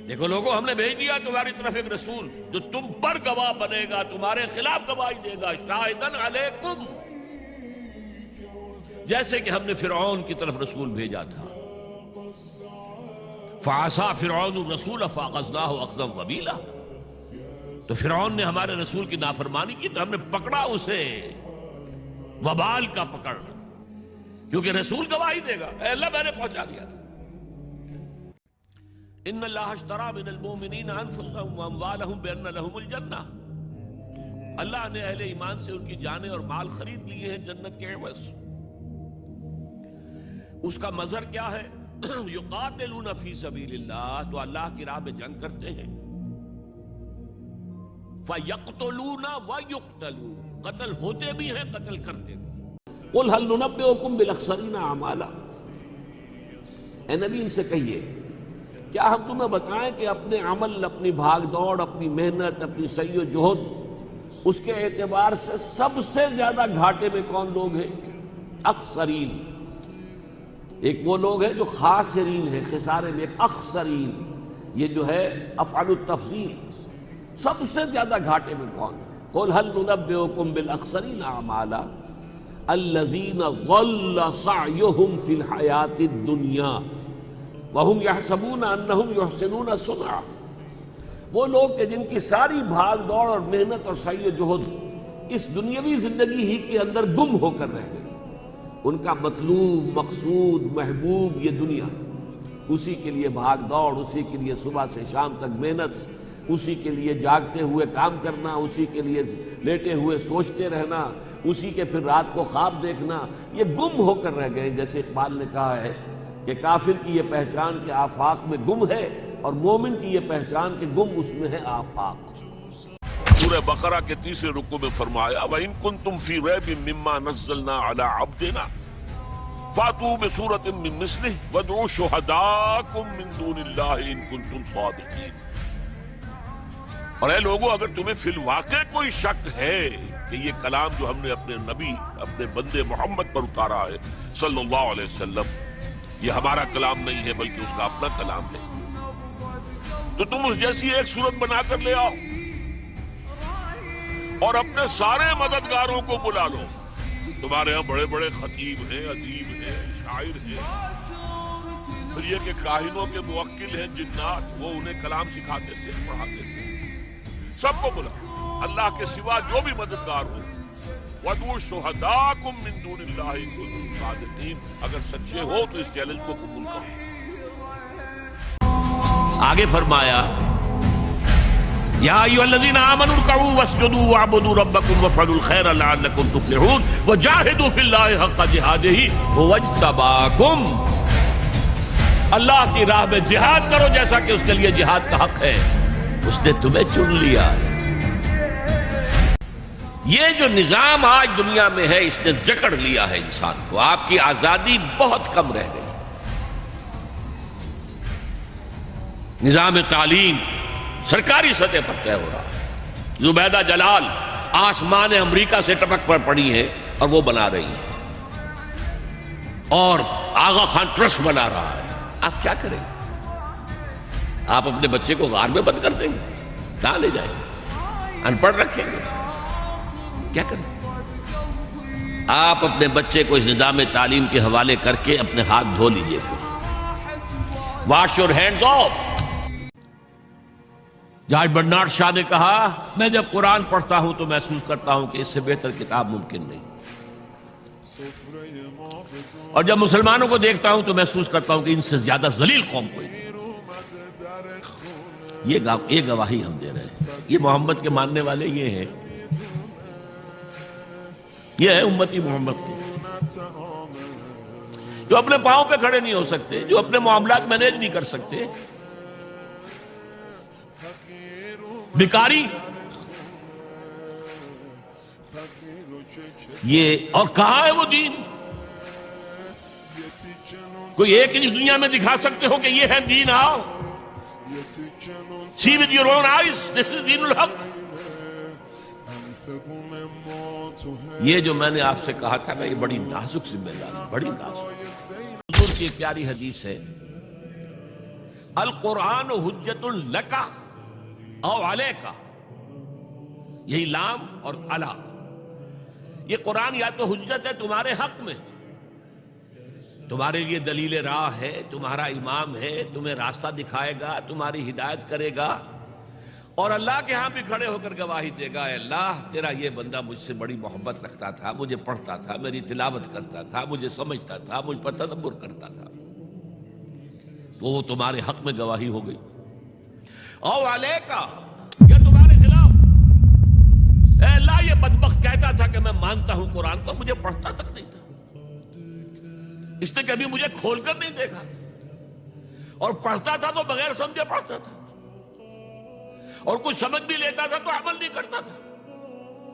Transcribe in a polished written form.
دیکھو لوگوں، ہم نے بھیج دیا تمہاری طرف ایک رسول جو تم پر گواہ بنے گا، تمہارے خلاف گواہی دے گا، شاہدن علیکم، جیسے کہ ہم نے فرعون کی طرف رسول بھیجا تھا۔ فعصا فرعون الرسول فاخذناہ اخذا وبیلا، تو فرعون نے ہمارے رسول کی نافرمانی کی تو ہم نے پکڑا اسے وبال کا پکڑ، کیونکہ رسول گواہی دے گا، اے اللہ میں نے پہنچا دیا تھا۔ ان اللہ اشتری من المؤمنین انفسهم واموالهم بان لهم الجنہ، اللہ نے اہل ایمان سے ان کی جانیں اور مال خرید لیے ہیں جنت کے عوض۔ اس کا مظہر کیا ہے؟ یقاتلون فی سبیل اللہ، تو اللہ کی راہ میں جنگ کرتے ہیں، فیقتلون ویقتلون، قتل ہوتے بھی ہیں قتل کرتے بھی ہیں۔ قل هل ننبئکم بالاخسرین اعمالا، اے نبی ان سے کہیے کیا ہم تمہیں بتائیں کہ اپنے عمل، اپنی بھاگ دوڑ، اپنی محنت، اپنی سعی و جہد، اس کے اعتبار سے سب سے زیادہ گھاٹے میں کون لوگ ہیں؟ اخسرین۔ ایک وہ لوگ ہیں جو خاسرین ہیں، خسارے میں، ایک اخسرین، یہ جو ہے افعل التفضیل، سب سے زیادہ گھاٹے میں کون؟ قل هل ننبئکم بالاخسرین اعمالا الذین ضل سعیہم فی الحیاۃ الدنیا وَهُمْ يَحْسَبُونَ أَنَّهُمْ يُحْسِنُونَ صُنْعًا، وہ لوگ کہ جن کی ساری بھاگ دوڑ اور محنت اور سعی و جہد اس دنیاوی زندگی ہی کے اندر گم ہو کر رہ گئے، ان کا مطلوب، مقصود، محبوب یہ دنیا، اسی کے لیے بھاگ دوڑ، اسی کے لیے صبح سے شام تک محنت، اسی کے لیے جاگتے ہوئے کام کرنا، اسی کے لیے لیٹے ہوئے سوچتے رہنا، اسی کے پھر رات کو خواب دیکھنا، یہ گم ہو کر رہ گئے۔ جیسے اقبال نے کہا ہے کہ کافر کی یہ پہچان کہ آفاق میں گم ہے، اور مومن کی یہ پہچان کہ گم اس میں ہے آفاق۔ سورہ بقرہ کے تیسرے رکوع میں فرمایا وَإِن كُنتُمْ فِي رَيْبٍ مِّمَّا نَزَّلْنَا عَلَىٰ عَبْدِنَا فَأْتُوا بِسُورَةٍ مِّن مِّثْلِهِ وَادْعُوا شُهَدَاءَكُم مِّن دُونِ اللَّهِ إِن كُنتُمْ صَادِقِينَ، اور اے لوگوں اگر تمہیں فی الواقع کوئی شک ہے کہ یہ کلام جو ہم نے اپنے نبی، اپنے بندے محمد پر اتارا ہے صلی اللہ علیہ وسلم، یہ ہمارا کلام نہیں ہے بلکہ اس کا اپنا کلام ہے، تو تم اس جیسی ایک صورت بنا کر لے آؤ اور اپنے سارے مددگاروں کو بلا لو۔ تمہارے ہاں بڑے بڑے خطیب ہیں، ادیب ہیں، شاعر ہیں، پھر یہ کہ کاہنوں کے موکل ہیں جنات، وہ انہیں کلام سکھاتے تھے، پڑھاتے تھے، سب کو بلا، اللہ کے سوا جو بھی مددگار ہو۔ وَادْعُوا شُهَدَاءَكُم مِّن دُونِ اللَّهِ إِن كُنتُمْ صَادِقِينَ، اگر سچے ہو تو اس چیلنج کو قبول کرو۔ آگے فرمایا یا ایھا الذین آمنوا ارکعوا واسجدوا واعبدوا ربکم وافعلوا الخیر لعلکم تفلحون وجاہدوا فی اللہ حق جہادہ ھو اجتباکم، اللہ کی راہ میں جہاد کرو جیسا کہ اس کے لیے جہاد کا حق ہے، اس نے تمہیں چن لیا۔ یہ جو نظام آج دنیا میں ہے اس نے جکڑ لیا ہے انسان کو، آپ کی آزادی بہت کم رہ گئی۔ نظام تعلیم سرکاری سطح پر طے ہو رہا ہے، زبیدہ جلال آسمان امریکہ سے ٹپک پر پڑی ہیں اور وہ بنا رہی ہیں، اور آغا خان ٹرسٹ بنا رہا ہے۔ آپ کیا کریں؟ آپ اپنے بچے کو غار میں بند کر دیں گے؟ کہاں لے جائیں گے؟ ان پڑھ رکھیں گے؟ کیا کریں؟ آپ اپنے بچے کو اس نظام تعلیم کے حوالے کر کے اپنے ہاتھ دھو لیجئے، پھر wash your hands off. George Bernard Shaw نے کہا میں جب قرآن پڑھتا ہوں تو محسوس کرتا ہوں کہ اس سے بہتر کتاب ممکن نہیں، اور جب مسلمانوں کو دیکھتا ہوں تو محسوس کرتا ہوں کہ ان سے زیادہ ذلیل قوم کوئی نہیں۔ یہ گواہی ہم دے رہے ہیں، یہ محمد کے ماننے والے یہ ہیں، یہ ہے امتی محمد کے، جو اپنے پاؤں پہ کھڑے نہیں ہو سکتے، جو اپنے معاملات مینیج نہیں کر سکتے، بیکاری، یہ اور کہاں ہے وہ دین؟ کوئی ایک ہی دنیا میں دکھا سکتے ہو کہ یہ ہے دین؟ آؤ see with your own eyes, this is دین الحق۔ یہ جو میں نے آپ سے کہا تھا نا، یہ بڑی نازک ذمہ داری، بڑی نازک۔ حضور کی ایک پیاری حدیث ہے القرآن حجت لک او علیک، یہی لام اور علا، یہ قرآن یا تو حجت ہے تمہارے حق میں، تمہارے لیے دلیل راہ ہے، تمہارا امام ہے، تمہیں راستہ دکھائے گا، تمہاری ہدایت کرے گا، اور اللہ کے ہاں بھی کھڑے ہو کر گواہی دے گا، اے اللہ تیرا یہ بندہ مجھ سے بڑی محبت رکھتا تھا، مجھے پڑھتا تھا، میری تلاوت کرتا تھا، مجھے سمجھتا تھا، مجھ پر تدبر کرتا تھا، تو وہ تمہارے حق میں گواہی ہو گئی۔ او علیکا، یا تمہارے خلاف، اے اللہ یہ بدبخت کہتا تھا کہ میں مانتا ہوں قرآن کو، مجھے پڑھتا تک نہیں تھا، اس نے کبھی مجھے کھول کر نہیں دیکھا، اور پڑھتا تھا تو بغیر سمجھے پڑھتا تھا، اور کچھ سمجھ بھی لیتا تھا تو عمل نہیں کرتا تھا۔